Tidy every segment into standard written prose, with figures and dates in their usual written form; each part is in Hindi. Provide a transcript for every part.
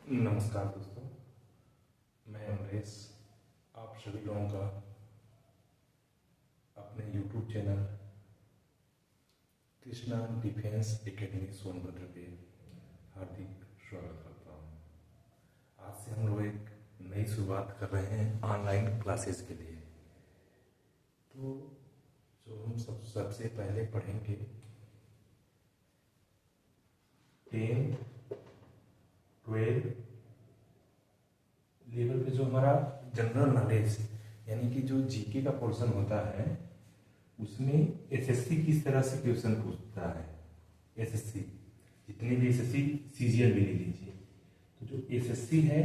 नमस्कार दोस्तों, मैं अमरेश आप सभी लोगों का अपने YouTube channel Krishna defence academy Sonbhadra पे हार्दिक स्वागत करता हूँ। आज से हम लोग एक नई शुरुआत कर रहे हैं ऑनलाइन क्लासेस के लिए। तो जो हम सबसे पहले पढ़ेंगे 10, 12 लेवल पे जो हमारा जनरल नॉलेज यानी कि जो जीके का पोर्शन होता है उसमें एसएससी किस तरह से क्वेश्चन पूछता है। एसएससी जितने भी एसएससी सीजीएल भी ले लीजिए, तो जो एसएससी है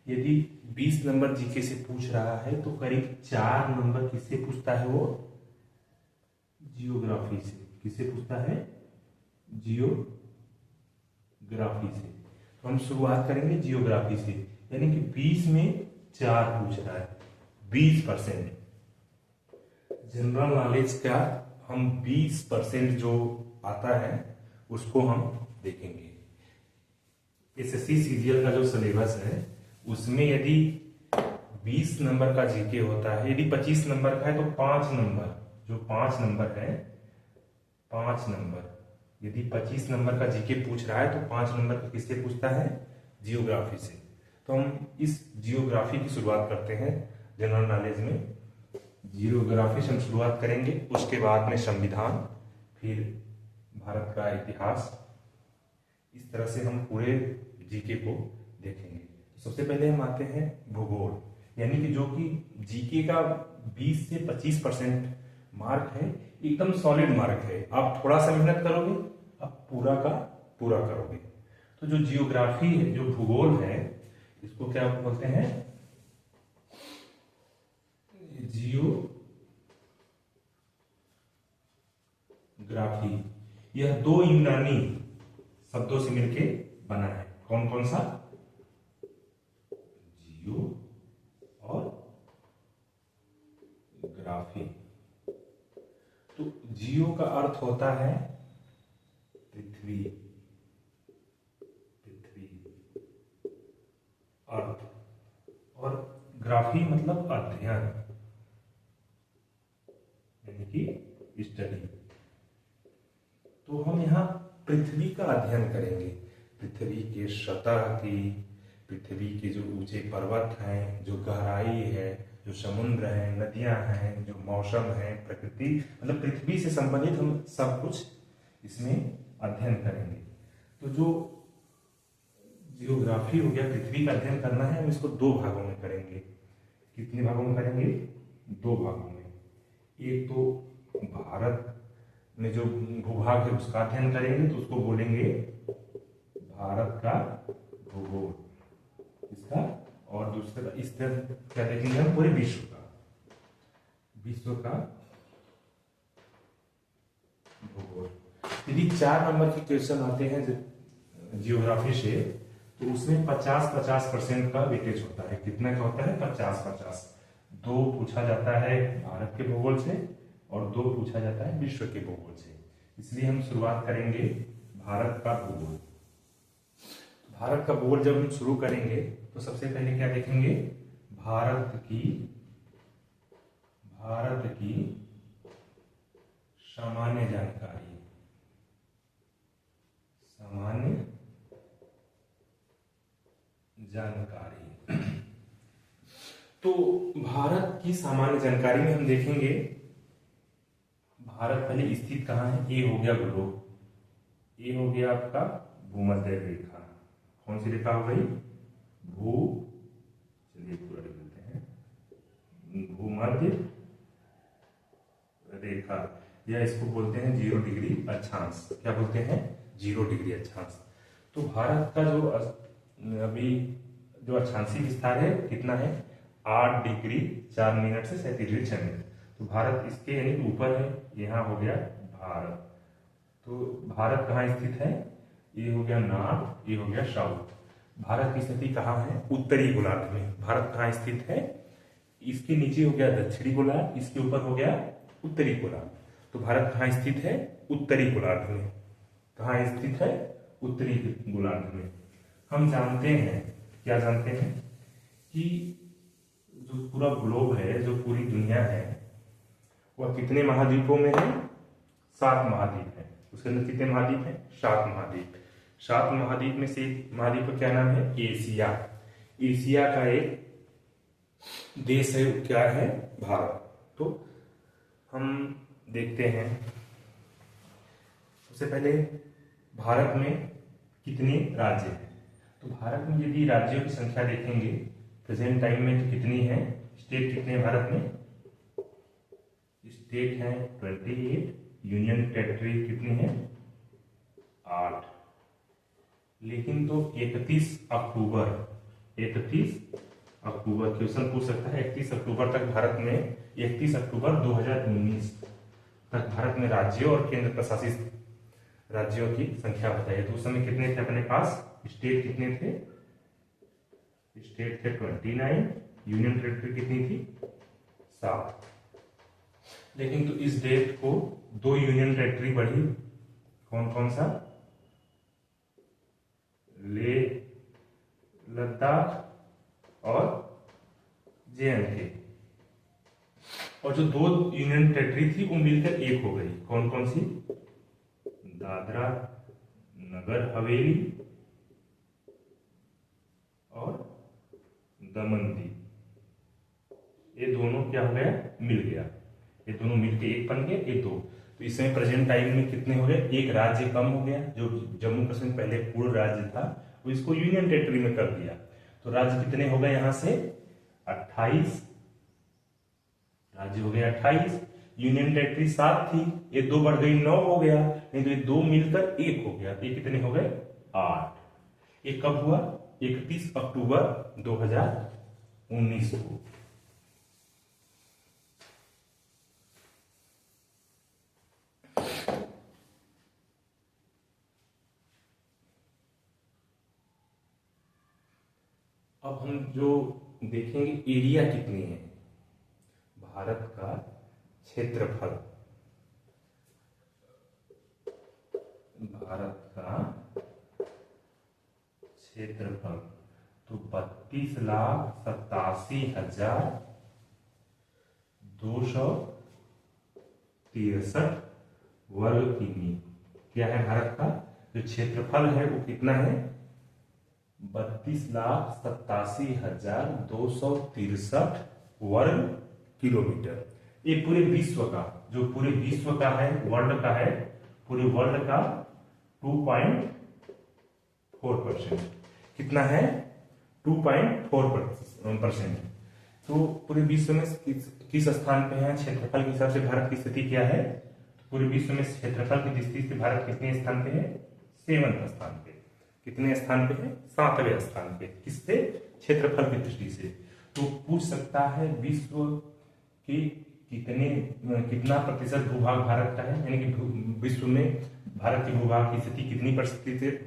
यदि 20 नंबर जीके से पूछ रहा है तो करीब 4 नंबर किससे पूछता है, वो जियोग्राफी से। किससे पूछता है? जियोग्राफी से। तो हम शुरुआत करेंगे जियोग्राफी से, यानी कि 20 में 4 पूछ रहा है, 20%। जनरल नॉलेज का हम 20% जो आता है उसको हम देखेंगे। एसएससी सीजीएल का जो सिलेबस है उसमें यदि 20 नंबर का जीके होता है, यदि 25 नंबर का है तो 5 नंबर, जो 5 नंबर है 5 नंबर, यदि 25 नंबर का जीके पूछ रहा है तो 5 नंबर का किससे पूछता है? जियोग्राफी से। तो हम इस जियोग्राफी की शुरुआत करते हैं जनरल नॉलेज में। जियोग्राफी से हम शुरुआत करेंगे, उसके बाद में संविधान, फिर भारत का इतिहास। इस तरह से हम पूरे जीके को देखेंगे। तो सबसे पहले हम आते हैं भूगोल, यानी कि जो कि जीके का 20 से 25% मार्क है, एकदम सॉलिड मार्क है। आप थोड़ा सा मेहनत करोगे आप पूरा का पूरा करोगे। तो जो जियोग्राफी है, जो भूगोल है, इसको क्या बोलते हैं? जियोग्राफी। यह 2 यूनानी शब्दों से मिलके बना है। कौन कौन सा? जियो और ग्राफी। तो जियो का अर्थ होता है पृथ्वी, अर्थ, और ग्राफी मतलब अध्ययन, यानी कि स्टडी। तो हम यहाँ पृथ्वी का अध्ययन करेंगे, पृथ्वी के सतह की, पृथ्वी के जो ऊंचे पर्वत हैं, जो गहराई है, जो समुद्र है, नदियां हैं, जो मौसम है, प्रकृति, मतलब पृथ्वी से संबंधित हम सब कुछ इसमें अध्ययन करेंगे। तो जो जियोग्राफी हो गया, पृथ्वी का अध्ययन करना है, हम इसको 2 भागों में करेंगे। कितने भागों में करेंगे? 2 भागों में। एक तो भारत में जो भूभाग है उसका अध्ययन करेंगे, तो उसको बोलेंगे भारत का भूगोल, इसका। और दूसरा इस तरह क्या देखेंगे हम? पूरे विश्व का भूगोल। यदि 4 नंबर के क्वेश्चन आते हैं जियोग्राफी से, तो उसमें 50-50% का वेटेज होता है। कितना का होता है? 50-50। 2 पूछा जाता है भारत के भूगोल से और 2 पूछा जाता है विश्व के भूगोल से। इसलिए हम शुरुआत करेंगे भारत का भूगोल। भारत का भूगोल जब हम शुरू करेंगे तो सबसे पहले क्या देखेंगे? भारत की सामान्य जानकारी। तो भारत की सामान्य जानकारी में हम देखेंगे भारत पहले स्थित कहाँ है। ये हो गया ग्लोब, ये हो गया आपका भूमध्य रेखा। कौन सी रेखा हो गई? चलिए पूरा लिख देते हैं, भूमध्य रेखा, या इसको बोलते हैं 0 डिग्री अक्षांश। क्या बोलते हैं? 0 डिग्री अक्षांश। तो भारत का जो अभी जो अक्षांशीय विस्तार है कितना है? 8 डिग्री 4 मिनट से 37 डिग्री 6 मिनट। तो भारत इसके यानी ऊपर है, यहाँ हो गया भारत। तो भारत कहाँ स्थित है? ये हो गया नॉर्थ, ये हो गया साउथ। भारत की स्थिति कहाँ है? उत्तरी गोलार्ध में। भारत कहाँ स्थित है? इसके नीचे हो गया दक्षिणी गोलार्ध, इसके ऊपर हो गया उत्तरी गोलार्ध। तो भारत कहाँ स्थित है? उत्तरी गोलार्ध में। कहाँ स्थित है? उत्तरी गोलार्ध में। हम जानते हैं क्या जानते हैं कि जो पूरा ग्लोब है, जो पूरी दुनिया है, वह कितने महाद्वीपों में है? 7 महाद्वीप है। उसके अंदर कितने महाद्वीप हैं? 7 महाद्वीप। 7 महाद्वीप में से एक महाद्वीप का क्या नाम है? एशिया। एशिया का एक देश है, क्या है? भारत। तो हम देखते हैं सबसे पहले भारत में कितने राज्य हैं। तो भारत में यदि राज्यों की संख्या देखेंगे प्रेजेंट टाइम में तो कितनी है? स्टेट कितने हैं भारत में? स्टेट है 28, यूनियन टेरिटरी कितनी है? 8। लेकिन तो 31 अक्टूबर क्वेश्चन पूछ सकता है, 31 अक्टूबर तक भारत में, 31 अक्टूबर 2019 तक भारत में राज्यों और केंद्र प्रशासित राज्यों की संख्या बताइए। तो उस समय कितने थे अपने पास? स्टेट कितने थे? स्टेट थे 29, यूनियन टेरिटरी कितनी थी? 7। लेकिन तो इस डेट को 2 यूनियन टेरिटरी बढ़ी। कौन कौन सा? ले लद्दाख और JNK। और जो 2 यूनियन टेरिटरी थी वो मिलकर एक हो गई। कौन कौन सी? दादरा नगर हवेली और दमन दीव। ये दोनों क्या हो गया? मिल गया। ये दोनों मिलकर एक बन गए, ये 2। तो इस समय प्रेजेंट टाइम में कितने हो गए? एक राज्य कम हो गया। जो जम्मू कश्मीर पहले पूर्ण राज्य था वो इसको यूनियन टेरिटरी में कर दिया। तो राज्य कितने हो गए? यहां से 28 राज्य हो गया। 28 यूनियन टेरिटरी 7 थी, ये 2 बढ़ गई, 9 हो गया। नहीं तो ये 2 मिलकर 1 हो गया। तो ये कितने हो गए? 8। ये कब हुआ? 31 अक्टूबर 2019 को। अब हम जो देखेंगे एरिया कितनी है भारत का, क्षेत्रफल। भारत का क्षेत्रफल तो 32,87,263 वर्ग किमी क्या है भारत का जो क्षेत्रफल है वो कितना है? 32,87,263 वर्ग किलोमीटर। ये पूरे विश्व का, जो पूरे विश्व का है, वर्ल्ड का है, पूरे वर्ल्ड का 2.4%। कितना है? 2.4%। तो पूरे विश्व में किस स्थान पे है? क्षेत्रफल के हिसाब से भारत की स्थिति क्या है? पूरे विश्व में क्षेत्रफल की दृष्टि से भारत कितने स्थान पे है? 7वें स्थान पे। कितने स्थान पे है? 7वें स्थान पे। किससे? क्षेत्रफल की दृष्टि से। तो पूछ सकता है विश्व की कितना प्रतिशत भूभाग भारत का है, यानी कि विश्व में भारत की भूभाग की स्थिति कितनी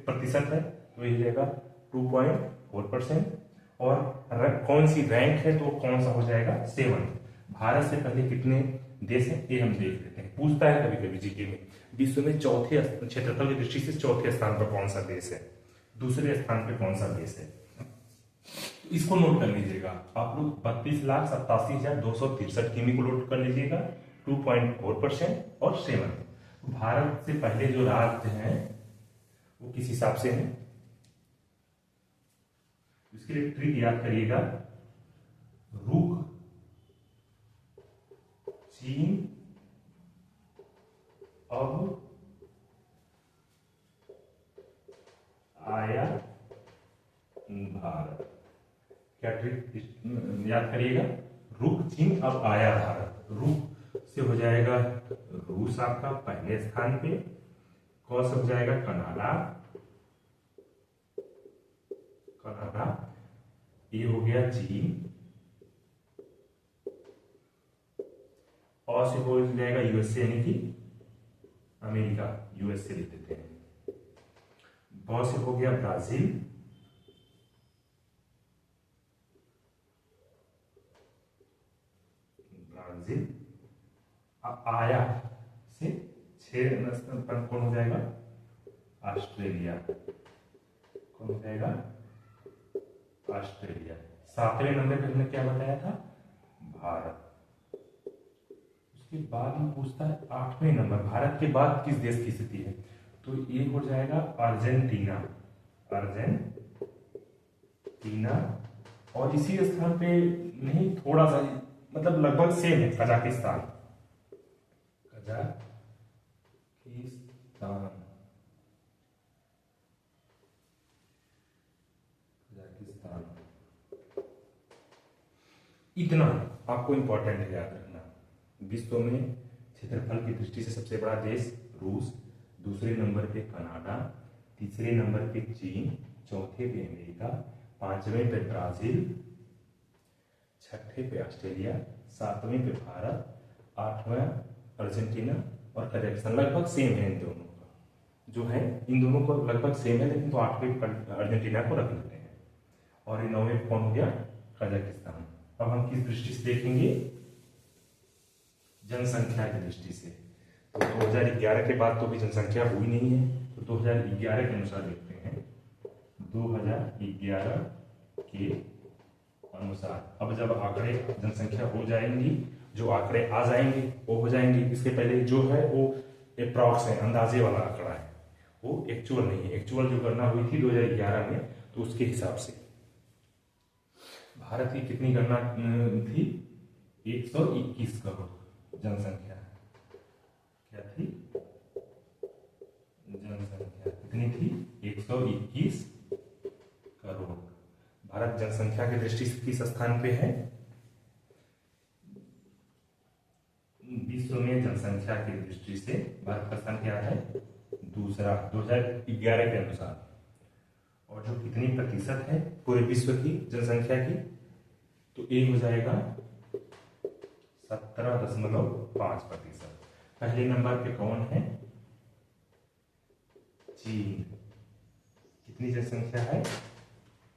प्रतिशत है? तो ये जाएगा 2.4%। और कौन सी रैंक है तो कौन सा हो जाएगा? 7। भारत से पहले कितने देश हैं ये हम देख लेते हैं। पूछता है कभी कभी जीके में, विश्व में चौथे क्षेत्रफल की दृष्टि से चौथे स्थान पर कौन सा देश है, दूसरे स्थान पर कौन सा देश है। इसको नोट कर लीजिएगा आप लोग। 32,87,263 किमी को नोट कर लीजिएगा। 2.4% और 7। भारत से पहले जो राज्य हैं वो किस हिसाब से हैं? इसके लिए ट्रिक याद करिएगा। रुक, चीन, अब, आया, भारत। क्या ट्रिक याद करिएगा? रुक, चीन, अब, आया, भारत। रुक से हो जाएगा रूस आपका पहले स्थान पे। क से हो जाएगा कनाडा। ये हो गया चीन। और से हो जाएगा यूएसए, यानी कि अमेरिका, यूएसए लिख देते हैं। ब से हो गया ब्राजील। आया से 6 पर कौन हो जाएगा? ऑस्ट्रेलिया। कौन हो जाएगा? ऑस्ट्रेलिया। 7वें नंबर पे हमने क्या बताया था, भारत। उसके बाद में पूछता है 8वें नंबर, भारत के बाद किस देश की स्थिति है, तो ये हो जाएगा अर्जेंटीना। अर्जेंटीना। और इसी स्थान पे नहीं, थोड़ा सा मतलब लगभग सेम है, कजाकिस्तान। कजाकिस्तान। कजाकिस्तान। इतना आपको इंपॉर्टेंट है याद रखना। विश्व में क्षेत्रफल की दृष्टि से सबसे बड़ा देश रूस, दूसरे नंबर पे कनाडा, तीसरे नंबर पे चीन, चौथे पे अमेरिका, पांचवें पे ब्राजील, छठे पे ऑस्ट्रेलिया, सातवें पे भारत, आठवां अर्जेंटीना और कजाकिस्तान। लगभग सेम है इन दोनों का, जो है इन दोनों को लगभग सेम है, लेकिन तो 8वें अर्जेंटीना को रख लेते हैं और ये 9वें कौन हो गया, कजाकिस्तान। अब हम किस दृष्टि से देखेंगे, जनसंख्या की दृष्टि से। तो 2011 के बाद तो भी जनसंख्या हुई नहीं है, तो 2011 के अनुसार देखते हैं। 2011 के अनुसार अब जब आंकड़े जनसंख्या हो जाएंगी, जो आंकड़े आ जाएंगे वो हो जाएंगे, इसके पहले जो है वो अप्रॉक्स है, अंदाजे वाला आंकड़ा है, वो एक्चुअल नहीं है। एक्चुअल जो गणना हुई थी 2011 में, तो उसके हिसाब से भारत की कितनी गणना थी, 121 करोड़ जनसंख्या। क्या थी जनसंख्या, कितनी थी, 121 करोड़। भारत जनसंख्या की दृष्टि से किस स्थान पे है, विश्व में जनसंख्या की दृष्टि से भारत का स्थान क्या है, दूसरा 2011 के अनुसार। और जो कितनी प्रतिशत है पूरे विश्व की जनसंख्या की, तो ये हो जाएगा 17.5%। पहले नंबर पे कौन है, चीन। कितनी जनसंख्या है,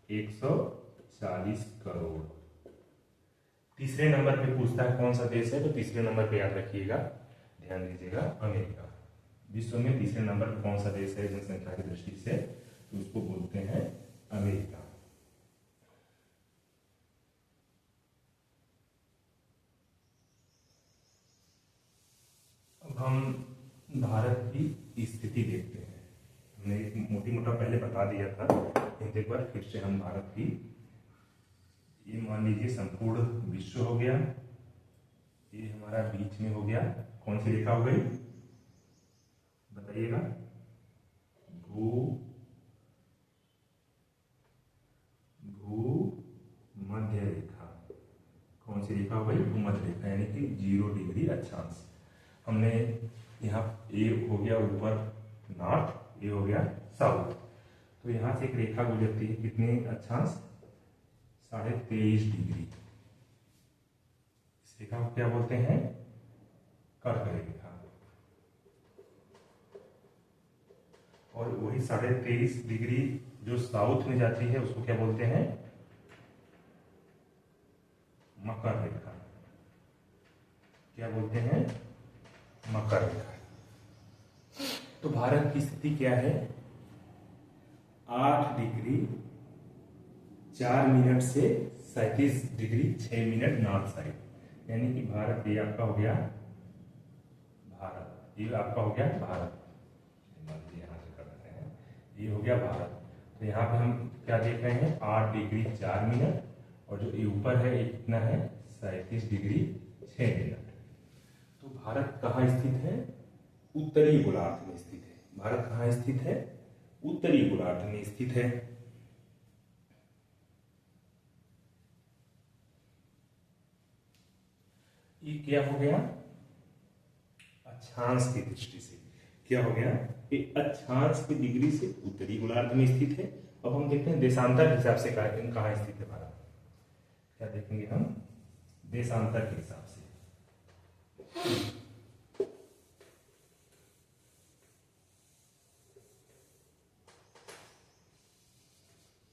140 करोड़। तीसरे नंबर पे पूछता है कौन सा देश है, तो तीसरे नंबर पे याद रखिएगा, ध्यान दीजिएगा, अमेरिका। विश्व में तीसरे नंबर पे कौन सा देश है जनसंख्या की दृष्टि से, तो उसको बोलते हैं अमेरिका। अब हम भारत की स्थिति देखते हैं। हमने मोटी मोटा पहले बता दिया था, एक बार फिर से हम भारत की, ये मान लीजिए संपूर्ण विश्व हो गया, ये हमारा बीच में हो गया, कौन सी रेखा हो गई बताइएगा, भूमध्य रेखा। कौन सी रेखा हो गई, भूमध्य रेखा, यानी कि 0 डिग्री अक्षांश। हमने यहाँ ए हो गया ऊपर नॉर्थ, ये हो गया साउथ, तो यहाँ से एक रेखा गुजरती है, कितने अक्षांश, 23.5 डिग्री। इस रेखा को क्या बोलते हैं, कर्क रेखा। और वही 23.5 डिग्री जो साउथ में जाती है उसको क्या बोलते हैं, मकर रेखा। क्या बोलते हैं, मकर रेखा। तो भारत की स्थिति क्या है, 8 डिग्री 4 मिनट से 37 डिग्री 6 मिनट नॉर्थ साइड, यानी कि भारत, ये आपका हो गया भारत, ये आपका हो गया भारत, यहाँ से कर देते हैं, ये हो गया भारत। तो यहाँ पे हम क्या देख रहे हैं, 8 डिग्री 4 मिनट, और जो ये ऊपर है ये कितना है, 37 डिग्री 6 मिनट। तो भारत कहाँ स्थित है, उत्तरी गोलार्ध में स्थित है। भारत कहाँ स्थित है, उत्तरी गोलार्ध में स्थित है। ये क्या हो गया, अक्षांश की दृष्टि से क्या हो गया, ये अक्षांश की डिग्री से उत्तरी गोलार्ध में स्थित है। अब हम देखते हैं देशांतर के हिसाब से कहाँ स्थित है भारत, क्या देखेंगे हम, देशांतर के हिसाब से।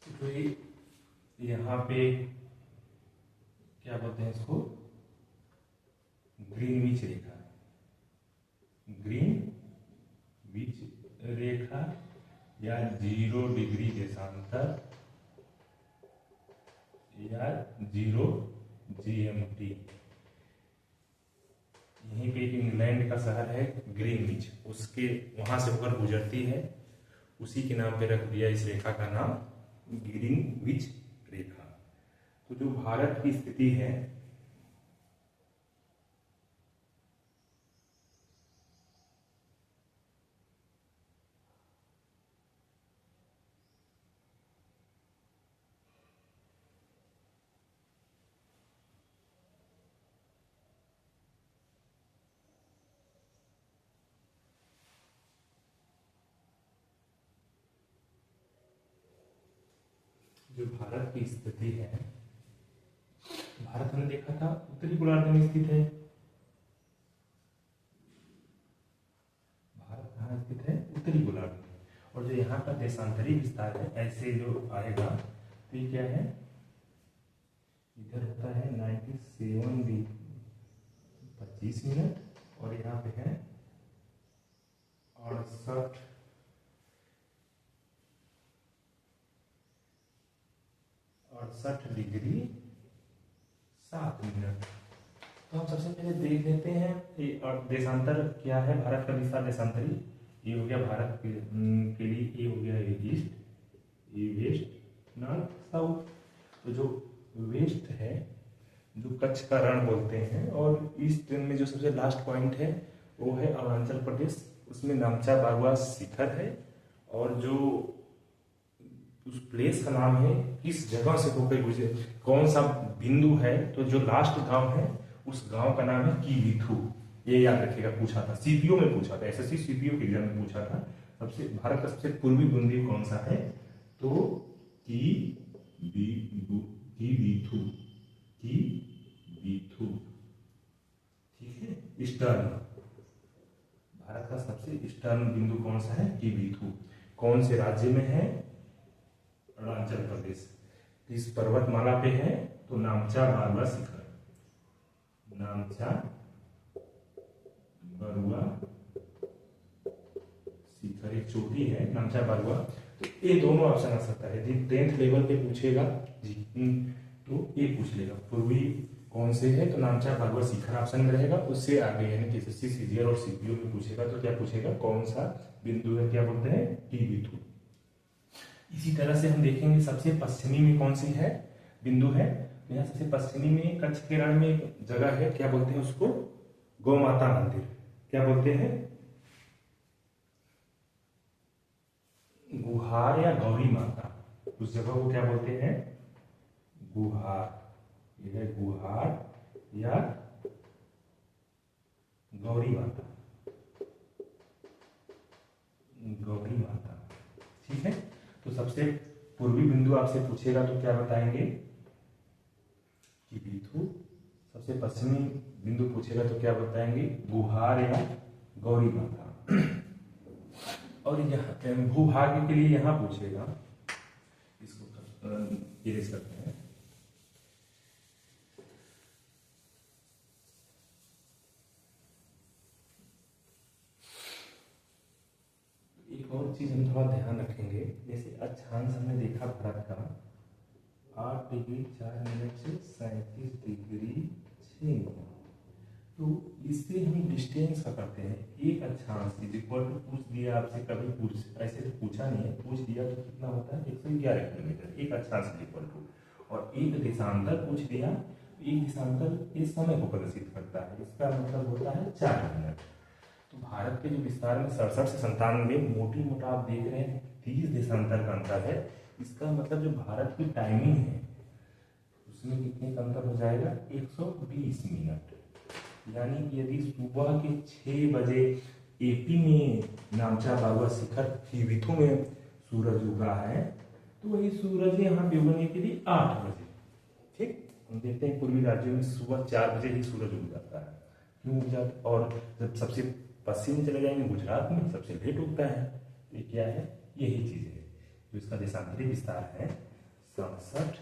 तो यहाँ पे क्या बोलते हैं इसको, ग्रीनविच रेखा, ग्रीनविच रेखा या 0 डिग्री देशांतर या 0 GMT। यहीं पे इंग्लैंड का शहर है ग्रीनविच, उसके वहां से होकर गुजरती है, उसी के नाम पे रख दिया इस रेखा का नाम ग्रीनविच रेखा। तो जो भारत की स्थिति है, जो भारत की स्थिति है, भारत हमने देखा था उत्तरी गोलार्ध में स्थित है। भारत कहाँ स्थित है? उत्तरी गोलार्ध में। और जो यहाँ का देशांतरी विस्तार है, ऐसे जो आएगा तो ये क्या है, इधर होता है 97 डिग्री 25 मिनट, और यहाँ पे है 68 डिग्री 7 मिनट। तो हम सबसे पहले देख लेते हैं और देशांतर क्या है, भारत का विस्तार देशांतरी। ये हो गया भारत के लिए, ये हो गया ईस्ट, ये वेस्ट, नॉर्थ, साउथ। तो जो वेस्ट है, जो कच्छ का रण बोलते हैं, और ईस्ट में जो सबसे लास्ट पॉइंट है वो है अरुणाचल प्रदेश, उसमें नामचा बागवा शिखर है। और जो उस प्लेस का नाम है, किस जगह से होकर गुजरे, कौन सा बिंदु है, तो जो लास्ट गांव है उस गांव का नाम है कीविथु। ये याद रखिएगा, पूछा था सीपीओ में, पूछा था एसएससी सीपीओ के एग्जाम में पूछा था। सबसे भारत का सबसे पूर्वी बिंदु कौन सा है, तो कीविथु, ठीक है। ईस्टर्न, भारत का सबसे ईस्टर्न बिंदु कौन सा है, कीविथु। कौन से राज्य में है, अरुणाचल प्रदेश। इस पर्वतमाला पे है तो नामचा बारुआ शिखर, नामचा बारुआ शिखर एक चोटी है, नामचा बारुआ। तो ये दोनों ऑप्शन आ सकता है, यदि 10th लेवल पे पूछेगा जी तो ये पूछ लेगा पूर्वी कौन से है, तो नामचा बारुआ शिखर ऑप्शन में रहेगा। उससे आगे यानी कि एसएससी सीजीएल और सीपीओ में पूछेगा तो क्या पूछेगा, कौन सा बिंदु है, क्या बोलते हैं, कीविथु। इसी तरह से हम देखेंगे सबसे पश्चिमी में कौन सी है, बिंदु है। यहाँ सबसे पश्चिमी में कच्छ के रण में एक जगह है, क्या बोलते हैं उसको, गौ माता मंदिर। क्या बोलते हैं, गुहार या गौरी माता। उस जगह को क्या बोलते हैं, गुहार। यह है गुहार या गौरी माता, गौरी माता, ठीक है। तो सबसे पूर्वी बिंदु आपसे पूछेगा तो क्या बताएंगे, कीविथु। सबसे पश्चिमी बिंदु पूछेगा तो क्या बताएंगे, गुहार या गौरी माता। और यहाँ भूभाग के लिए यहाँ पूछेगा, इसको इरेज करते हैं। एक और चीज हम थोड़ा ध्यान रखेंगे, जैसे अक्षांश हमने देखा भारत का 8 डिग्री 4 मिनट से 37 डिग्री 6 मिनट। तो इससे हम डिस्टेंस का करते हैं, एक अक्षांश इज इक्वल टू, पूछ दिया आपसे, कभी पूछ ऐसे तो पूछा नहीं है, पूछ दिया तो कितना होता है 111 किलोमीटर, एक अक्षांश इज इक्वल टू। और एक देशांतर पूछ दिया, एक देशांतर इस समय को प्रदर्शित करता है, इसका मतलब होता है 4 मिनट। तो भारत के जो विस्तार में 67 से 97 मोटी मोटा आप देख रहे हैं 30 देशांतर का अंतर है। इसका मतलब जो भारत की टाइमिंग है उसमें कितने का अंतर हो जाएगा, 120 मिनट। यानी कि यदि सुबह के 6 बजे एपी में नामचा बारुआ शिखर कीविथु में सूरज उगा है, तो वही सूरज यहाँ पे उगने के लिए 8 बजे, ठीक। हम देखते हैं पूर्वी राज्यों में सुबह 4 बजे ही सूरज उग जाता है, क्यों उग जाता है। और जब सबसे पश्चिम में चले जाएंगे गुजरात में सबसे लेट उगता है। तो ये क्या है, यही चीज है जो इसका देशांतरी विस्तार है 67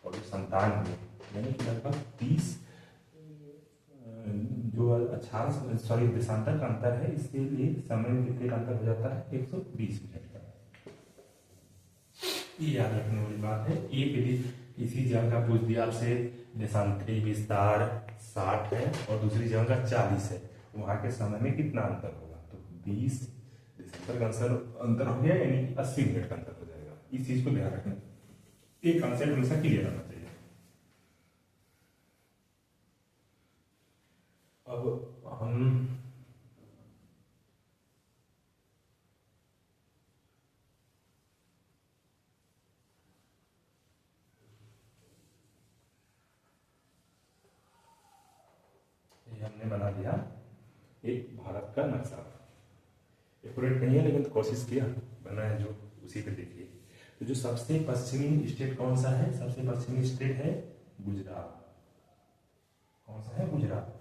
और 97, यानी कि लगभग 30 जो अक्षांश सॉरी देशांतर का अंतर है, इसके लिए समय में कितने का अंतर हो जाता है, 120 मिनट का। ये याद रखने वाली बात है। एक यदि इसी जगह का पूछ दिया आपसे देशांतरी विस्तार 60 है और दूसरी जगह का 40 है, वहां के समय में कितना अंतर होगा? तो 20 दिसंबर का अंतर हो गया, यानी 80 मिनट का अंतर हो जाएगा। इस चीज को ध्यान रखना, एक कॉन्सेप्ट हमेशा क्लियर रहना चाहिए। अब हम हमने बना दिया एक भारत का नक्शा। एक्यूरेट नहीं है लेकिन कोशिश किया, बनाया जो उसी पे देखिए। तो जो सबसे पश्चिमी स्टेट कौन सा है? सबसे पश्चिमी स्टेट है गुजरात। कौन सा है? गुजरात।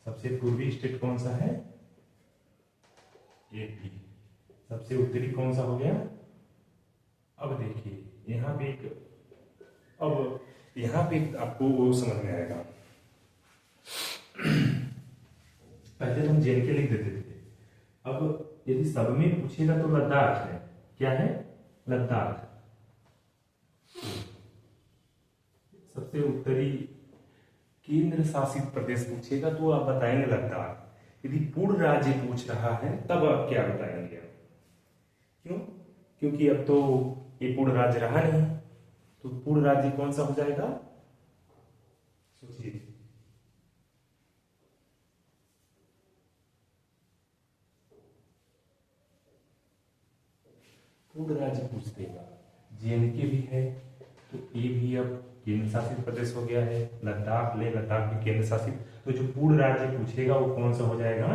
सबसे पूर्वी स्टेट कौन सा है? एपी। सबसे उत्तरी कौन सा हो गया? अब देखिए यहाँ पे अब यहाँ पे आपको वो समझ में आएगा। पहले तो हम जेएनके लिख देते थे, अब यदि सब में पूछेगा तो लद्दाख है। क्या है? लद्दाख। सबसे उत्तरी केंद्र शासित प्रदेश पूछेगा तो आप बताएंगे लद्दाख। यदि पूर्ण राज्य पूछ रहा है तब आप क्या बताएंगे? क्यों? क्योंकि अब तो ये पूर्ण राज्य रहा नहीं, तो पूर्ण राज्य कौन सा हो जाएगा? सोचिए। पूर्ण राज्य पूछ देगा। जेएनके भी है तो ये भी अब केंद्र शासित प्रदेश हो गया है। लद्दाख ले, लद्दाख भी केंद्र शासित। तो जो पूर्ण राज्य पूछेगा वो कौन सा हो जाएगा?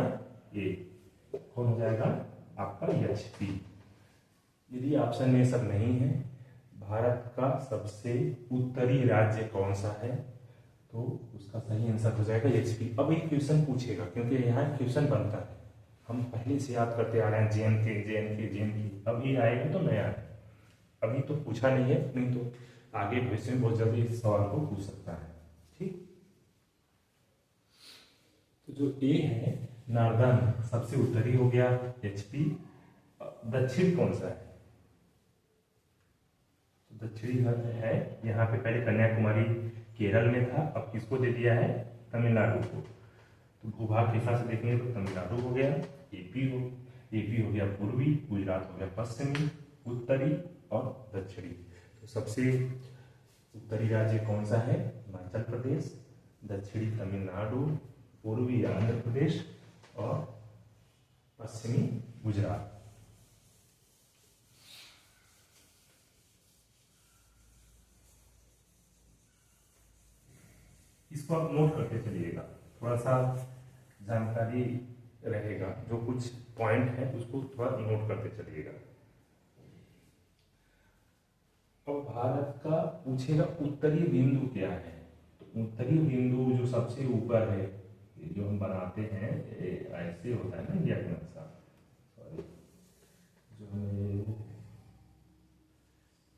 ये कौन हो जाएगा? आपका एचपी। यदि ऑप्शन में सब नहीं है, भारत का सबसे उत्तरी राज्य कौन सा है, तो उसका सही आंसर हो जाएगा एचपी। अब ये क्वेश्चन पूछेगा क्योंकि यहाँ क्वेश्चन बनता है, हम पहले से याद करते आ रहे हैं जेएनके जेएनके जेएनके। अब ये आएगा तो नया है, अभी तो पूछा नहीं है, नहीं तो आगे भविष्य में बहुत जल्दी इस सवाल को पूछ सकता है। ठीक, तो जो ए है नार्दर्न, सबसे उत्तरी हो गया एचपी। दक्षिण कौन सा है? तो दक्षिणी है यहाँ पे, पहले कन्याकुमारी केरल में था, अब किसको दे दिया है? तमिलनाडु को। तो भूभाग के हिसाब से देखेंगे तो तमिलनाडु हो गया, एपी हो गया पूर्वी, गुजरात हो गया पश्चिमी, उत्तरी और दक्षिणी। तो सबसे उत्तरी राज्य कौन सा है? हिमाचल प्रदेश, दक्षिणी तमिलनाडु, पूर्वी आंध्र प्रदेश और पश्चिमी गुजरात। इसको आप नोट करके चलिएगा, थोड़ा सा जानकारी रहेगा, जो कुछ पॉइंट है उसको थोड़ा नोट करते चलिएगा। अब भारत का पूछेगा उत्तरी बिंदु क्या है, तो उत्तरी बिंदु जो सबसे ऊपर है, जो हम बनाते हैं ऐसे होता है ना इंडिया का नक्शा, सॉरी, जो हमें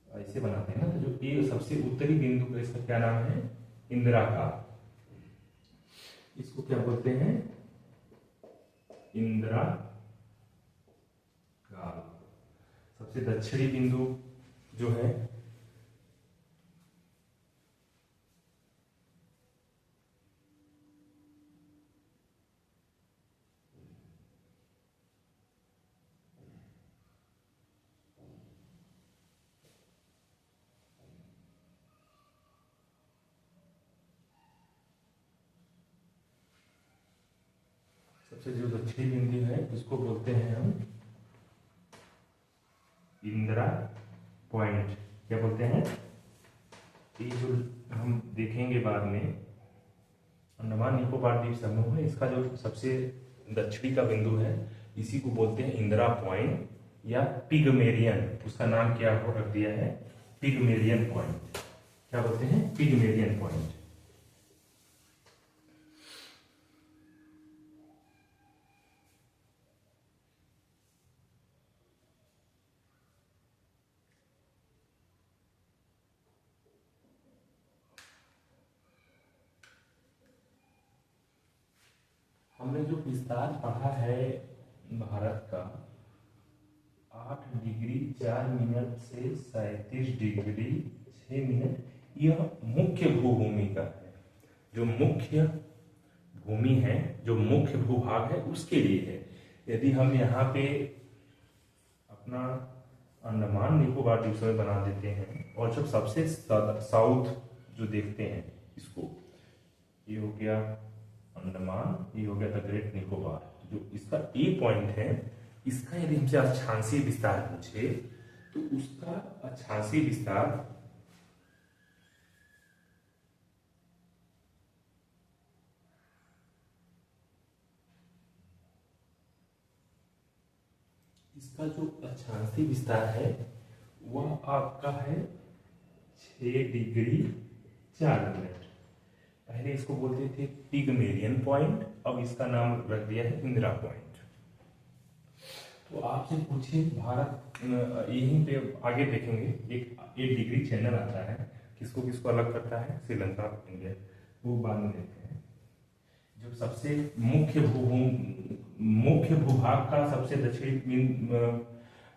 ऐसे बनाते हैं ना, तो जो ये सबसे उत्तरी बिंदु का इसका क्या नाम है? इंदिरा का। इसको क्या बोलते हैं? इंदिरा काल। सबसे दक्षिणी बिंदु जो है सबसे जो दक्षिणी बिंदु है उसको बोलते हैं हम इंदिरा पॉइंट। क्या बोलते हैं? ये जो हम देखेंगे बाद में, अंडमान निकोबार द्वीप समूह है, इसका जो सबसे दक्षिणी का बिंदु है इसी को बोलते हैं इंदिरा पॉइंट या पिगमेरियन। उसका नाम क्या रख दिया है? पिगमेरियन पॉइंट। क्या बोलते हैं? पिगमेरियन पॉइंट। हमने जो विस्तार पढ़ा है भारत का, 8 डिग्री 4 मिनट से 37 डिग्री 6 मिनट, यह मुख्य भूभूमि का है। जो मुख्य भूमि है, जो मुख्य भूभाग है, उसके लिए है। यदि हम यहाँ पे अपना अंडमान निकोबार द्वीप बना देते हैं और जब सबसे साउथ जो देखते हैं इसको, ये हो गया अंडमान, ये हो गया द ग्रेट निकोबार, जो इसका ए पॉइंट है, इसका यदि हमसे अक्षांशीय विस्तार पूछे तो उसका अक्षांशीय विस्तार इसका जो अक्षांशीय विस्तार है वह आपका है 6 डिग्री 4 मिनट। पहले इसको बोलते थे पिगमेलियन पॉइंट, अब इसका नाम रख दिया है इंदिरा पॉइंट। तो आपसे पूछिए भारत, यहीं पे आगे देखेंगे एक 8 डिग्री चैनल आता है, किसको किसको अलग करता है, श्रीलंका इंडिया, वो बाद में देखते हैं। जो सबसे मुख्य भूभाग का सबसे दक्षिणी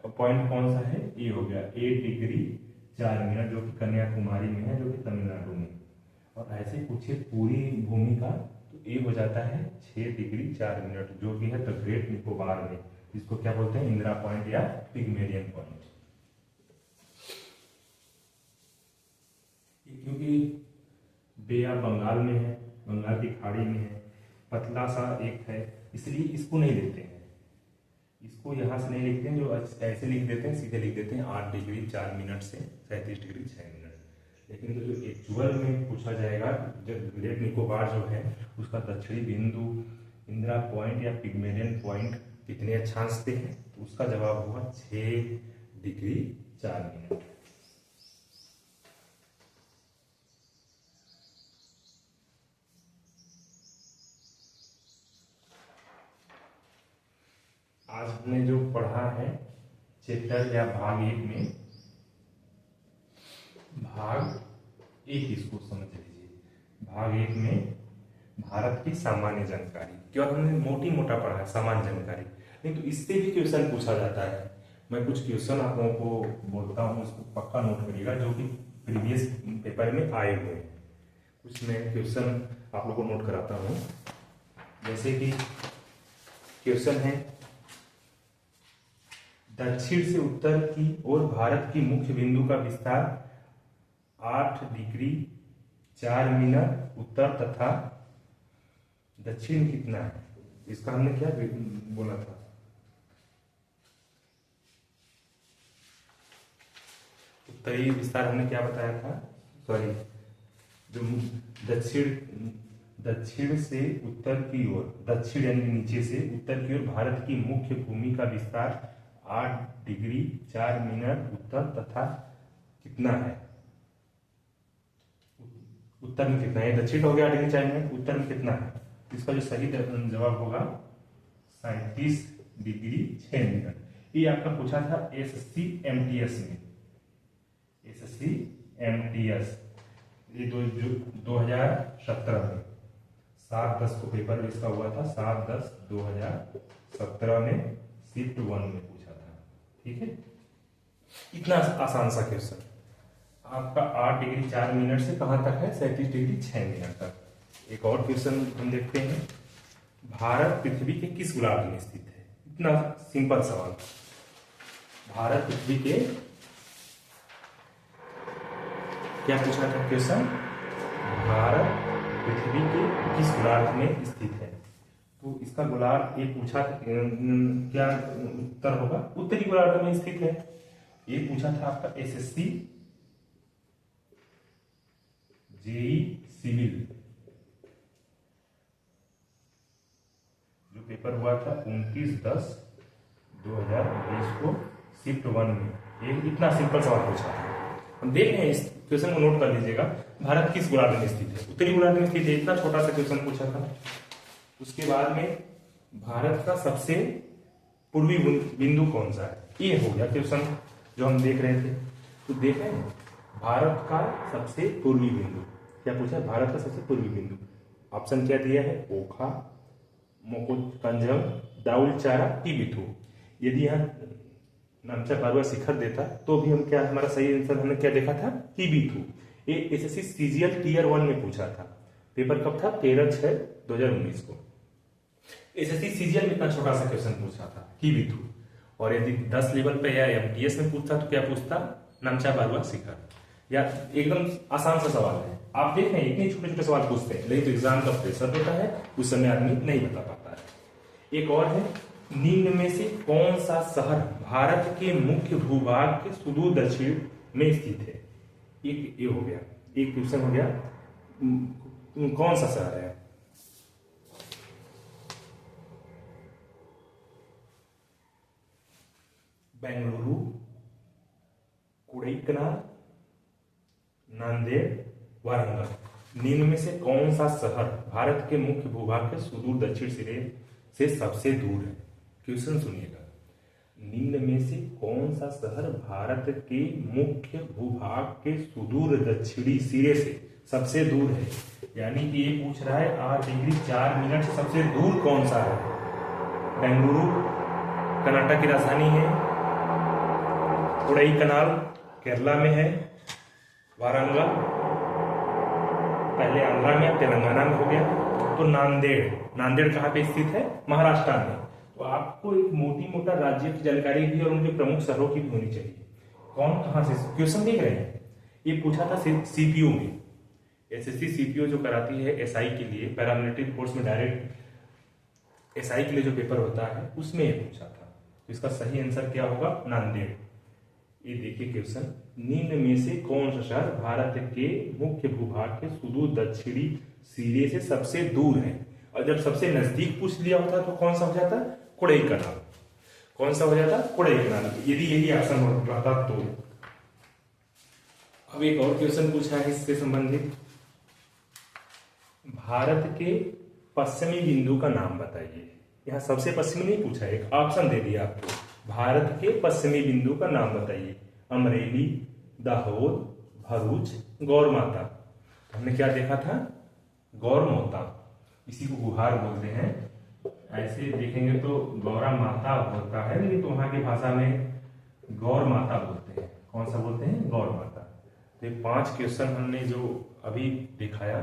पॉइंट कौन सा है, ये हो गया 8 डिग्री 4 मिनट, जो कि कन्याकुमारी में है, जो कि तमिलनाडु में। और ऐसे पूछे पूरी भूमि का तो ये हो जाता है 6 डिग्री 4 मिनट, जो कि है द ग्रेट निकोबार में, जिसको क्या बोलते हैं, इंदिरा पॉइंट या पिगमेलियन पॉइंट। क्योंकि बे ऑफ बंगाल में है, बंगाल की खाड़ी में है, पतला सा एक है, इसलिए इसको नहीं लिखते हैं, इसको यहाँ से नहीं लिखते हैं, जो ऐसे लिख देते हैं, सीधे लिख देते हैं 8 डिग्री 4 मिनट से 37 डिग्री 6 मिनट। लेकिन जो एक्चुअल में पूछा जाएगा, जब ग्रेट निकोबार जो है उसका दक्षिणी बिंदु इंदिरा पॉइंट या पिगमेलियन पॉइंट कितने अक्षांश पे है, तो उसका जवाब होगा 6 डिग्री 4 मिनट। आज हमने जो पढ़ा है चैप्टर या भाग 1 में, भाग 1 इसको समझ लीजिए, भाग 1 में भारत की सामान्य जानकारी, केवल हमने मोटी मोटा पढ़ा है सामान्य जानकारी, नहीं तो इससे भी क्वेश्चन पूछा जाता है। मैं कुछ क्वेश्चन आप लोगों को बोलता हूँ, इसको पक्का नोट करिएगा, जो कि प्रीवियस पेपर में आए हुए हैं। कुछ मैं क्वेश्चन आप लोगों को नोट कराता हूँ। जैसे कि क्वेश्चन है, दक्षिण से उत्तर की ओर भारत की मुख्य बिंदु का विस्तार 8 डिग्री 4 मिनट उत्तर तथा दक्षिण कितना है, इसका हमने क्या बोला था, उत्तरी विस्तार हमने क्या बताया था, सॉरी, जो दक्षिण से उत्तर की ओर, दक्षिण यानी नीचे से उत्तर की ओर भारत की मुख्य भूमि का विस्तार 8 डिग्री 4 मिनट उत्तर तथा कितना है, उत्तर में कितना है, दक्षिण हो गया 8 डिग्री 4 मिनट, उत्तर में कितना है, इसका जो सही जवाब होगा 37 डिग्री 6 मिनट। ये आपका पूछा था एसएससी एमटीएस में, एसएससी एमटीएस, ये 2017 में 7/10 को पेपर इसका हुआ था, 7/10/2017 में शिफ्ट 1 में पूछा था। ठीक है, इतना आसान सा क्वेश्चन। आपका 8 डिग्री 4 मिनट से कहां तक है, 37 डिग्री 6 मिनट तक। एक और क्वेश्चन हम देखते हैं, भारत पृथ्वी के किस गोलार्ध में स्थित है, इतना सिंपल सवाल। भारत पृथ्वी के, क्या पूछा था क्वेश्चन, भारत पृथ्वी के किस गोलार्ध में स्थित है, तो इसका गोलार्ध ये पूछा, क्या उत्तर होगा, उत्तरी गोलार्ध में स्थित है। ये पूछा था आपका एसएससी जेई सिविल, जो पेपर हुआ था 29/10/2020 को शिफ्ट 1 में। ये इतना सिंपल सवाल पूछा था। हम देख रहे हैं, इस क्वेश्चन को नोट कर लीजिएगा, भारत किस गोलार्ध में स्थित है, उत्तरी गोलार्ध में स्थित है, इतना छोटा सा क्वेश्चन पूछा था। उसके बाद में भारत का सबसे पूर्वी बिंदु कौन सा है, ये हो गया क्वेश्चन जो हम देख रहे थे। तो देखें, भारत का सबसे पूर्वी बिंदु क्या पूछा है, भारत का सबसे पूर्वी बिंदु, ऑप्शन क्या दिया है, ओखा, मोकोकंजम, दाउलचारा, टिबिथु। यदि यहाँ नामचा पर्वत शिखर देता तो भी हम क्या, हमारा सही आंसर हमने क्या देखा था, टिबिथु। ये एसएससी सीजीएल टीयर 1 में पूछा था। पेपर कब था? 13/6/2019 को। एसएससी सीजीएल में इतना छोटा सा क्वेश्चन पूछा था की विधु। और यदि 10 लेवल पे या एमटीएस में पूछता तो क्या पूछता? नामचा बारुआ शिखर। या एकदम आसान सा सवाल है, आप देख रहे हैं इतने छोटे छोटे सवाल पूछते हैं, लेकिन तो एग्जाम का प्रेशर होता है, उस समय आदमी नहीं बता पाता है। एक और है, निम्न में से कौन सा शहर भारत के मुख्य भूभाग के सुदूर दक्षिण में स्थित है? एक ये हो गया, एक क्वेश्चन हो गया, कौन सा शहर है? बेंगलुरु, कोडाईकनाल, नांदेड़, वारंगल। निम्न में से कौन सा शहर भारत के मुख्य भूभाग के सुदूर दक्षिण सिरे से सबसे दूर है? क्वेश्चन सुनिएगा, निम्न में से कौन सा शहर भारत के मुख्य भूभाग के सुदूर दक्षिणी सिरे से सबसे दूर है? यानी कि ये पूछ रहा है 8°4' से सबसे दूर कौन सा है? बेंगलुरु कर्नाटक की राजधानी है, कोडाईकनाल केरला में है, वारंगल पहले आंध्रा में तेलंगाना में हो गया, तो नांदेड़ कहाँ पे स्थित है? महाराष्ट्र में। तो आपको एक मोटा राज्य की जानकारी भी और उनके प्रमुख शहरों की भी होनी चाहिए। कौन कहाँ से? क्वेश्चन देख रहे हैं, ये पूछा था सीपीओ में। एसएससी सीपीओ जो कराती है एसआई के लिए, पैरामिलिट्री फोर्स में डायरेक्ट एसआई के लिए जो पेपर होता है, उसमें ये पूछा था। तो इसका सही आंसर क्या होगा? नांदेड़। ये देखिए क्वेश्चन, निम्न में से कौन सा शहर भारत के मुख्य भूभाग के सुदूर दक्षिणी सिरे से सबसे दूर है? और जब सबसे नजदीक पूछ लिया होता तो कौन सा हो जाता? कोडाईकनाल। कौन सा हो जाता? कोडाईकनाल, यदि यही ऑप्शन होता तो। अब एक और क्वेश्चन पूछा है इससे संबंधित, भारत के पश्चिमी बिंदु का नाम बताइए। यहाँ सबसे पश्चिमी नहीं पूछा, एक ऑप्शन दे दिया आपको, भारत के पश्चिमी बिंदु का नाम बताइए। अमरेली, दाहोद, भरूच, गौर माता। हमने क्या देखा था? गौर माता, इसी को गुहार बोलते हैं। ऐसे देखेंगे तो गौरा माता होता है, लेकिन तो वहां की भाषा में गौर माता बोलते हैं। कौन सा बोलते हैं? गौर माता। तो 5 क्वेश्चन हमने जो अभी दिखाया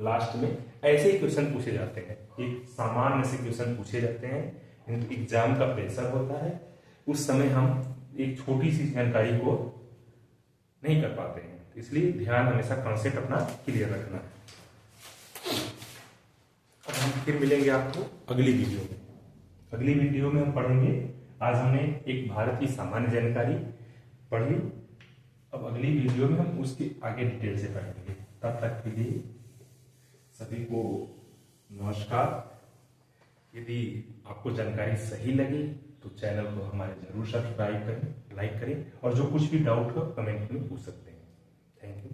लास्ट में, ऐसे ही क्वेश्चन पूछे जाते हैं। एक सामान्य से क्वेश्चन पूछे जाते हैं, किंतु एग्जाम का प्रेशर होता है, उस समय हम एक छोटी सी जानकारी को नहीं कर पाते हैं। इसलिए ध्यान हमेशा कॉन्सेप्ट अपना क्लियर रखना है। अब हम फिर मिलेंगे आपको अगली वीडियो में। अगली वीडियो में हम पढ़ेंगे, आज हमने एक भारत की सामान्य जानकारी पढ़ी, अब अगली वीडियो में हम उसके आगे डिटेल से पढ़ेंगे। तब तक के लिए सभी को नमस्कार। यदि आपको जानकारी सही लगी तो चैनल को हमारे जरूर सब्सक्राइब करें, लाइक करें, और जो कुछ भी डाउट हो कमेंट में पूछ सकते हैं। Thank you.